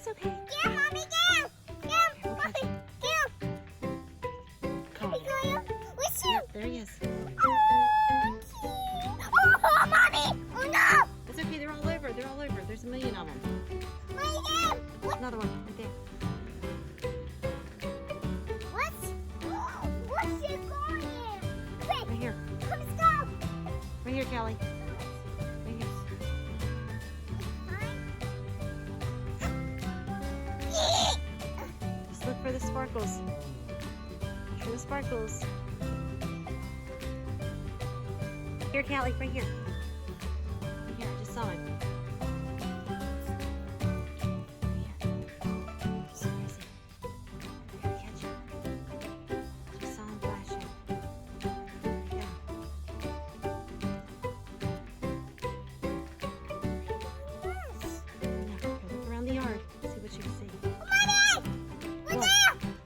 It's okay. Yeah, Mommy, go! Go! Mommy, go! Come on. What's you? There he is. Oh, cute. Oh, Mommy! Oh, no! It's okay. They're all over. They're all over. There's a million of them. Mommy, go! What? Another one right there. What? What's it going in? Wait, Right here. let's go! Right here, Kallee. Right here. Just look for the sparkles. Look for the sparkles. Here, Kallee. Right here. Right here. I just saw it.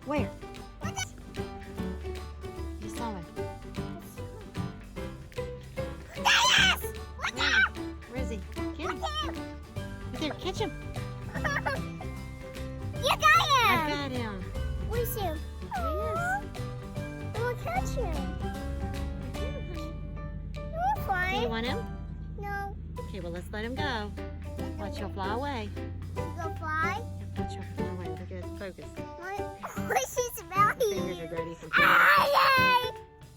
Where? You saw him. Yes! Look out! Where is he? Get him. Right there, catch him. You got I him! got him. Where's him? There I will catch him. You're he is. fine. Do you want him? No. Okay, well, let's let him go. Watch he'll fly away. You go fly? Watch he'll fly away. Look at his focus. What's his belly? Fingers are dirty from Ah,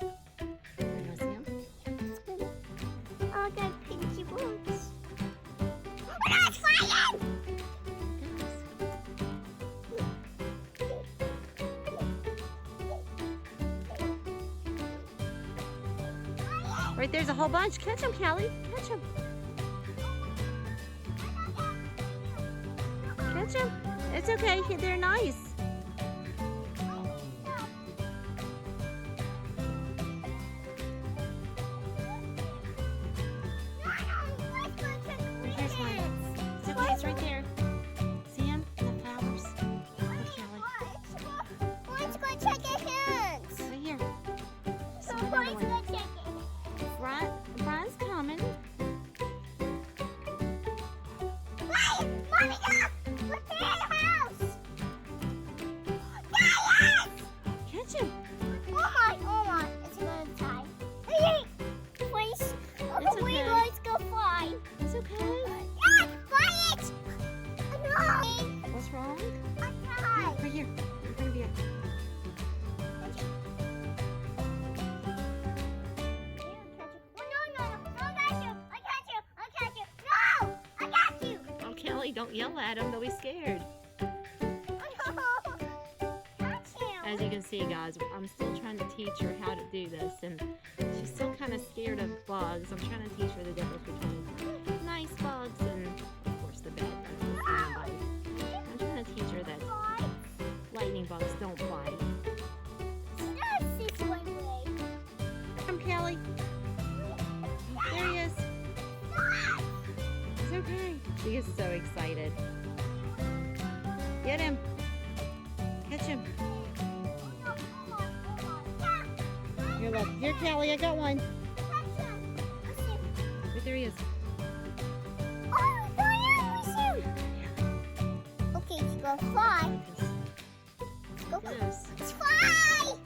You want to see him? yay! Oh, I got pinchy boots. Oh, no, it's flying! Right there's a whole bunch. Catch him, Kallee. Catch him. Catch him. It's okay. They're nice. Here's one. It's okay. It's right there. See him? In the flowers. Look, Kallee. Let's go check his hands. Right here. So See let's another go one. check it. Brian's coming. Mommy, go! Look at the house! Yes! Catch him. Oh my, it's gonna die. Hey, please. It's We okay. let's go fly. It's okay. Ah, fly it! No! What's wrong? I died. Right here. In front of you. Oh, Kallee, don't yell at them. They'll be scared. As you can see, guys, I'm still trying to teach her how to do this, and she's still kind of scared of bugs. I'm trying to teach her the difference between nice bugs and, of course, the bad bugs. I'm trying to teach her that lightning bugs don't bite. Come, Kallee. There he is. It's okay. She is so excited. Get him. Catch him. Here, look. Here, Kallee, I got one. Right there he is. Okay, let's go fly. Go, go. Yes. Let's fly!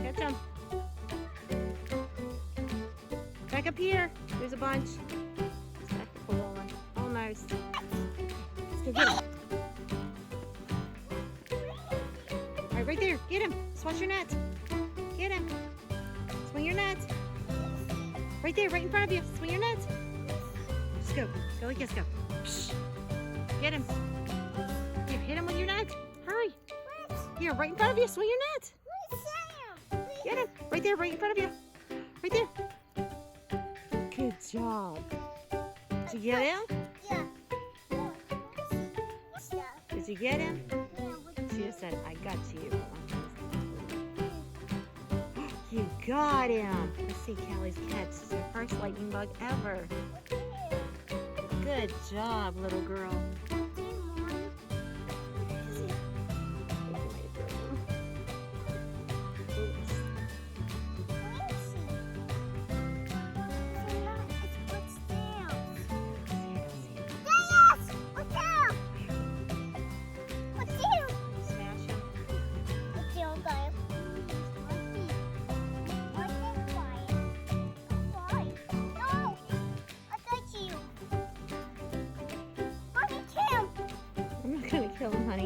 Catch him. Back up here. There's a bunch. It's back to pull one. Almost. Let's go get him. All right, right there. Get him. Swatch your net. Get him. Swing your net. Right there, right in front of you. Swing your net. Just go. Go like this. Go. Psh. Get him. Here, hit him with your net. Hurry. Here, right in front of you. Swing your net. Get him. Right there, right in front of you. Right there. Good job. Did you get him? Yeah. Did you get him? She just said, I got you. You got him. Let's see Kallie's catch. This is her first lightning bug ever. Good job, little girl.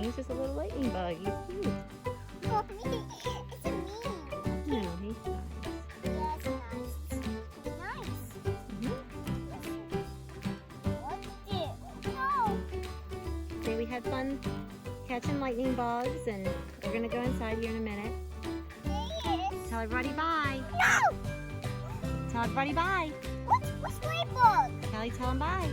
He's just a little lightning bug. He's cute. Mommy, it's a me. No, he's nice. Yeah, it's nice. It's nice. What's it? No. Say we had fun catching lightning bugs, and we're gonna go inside here in a minute. Yes. Tell everybody bye. No. Tell everybody bye. What's lightning bug? Kallee, tell them bye.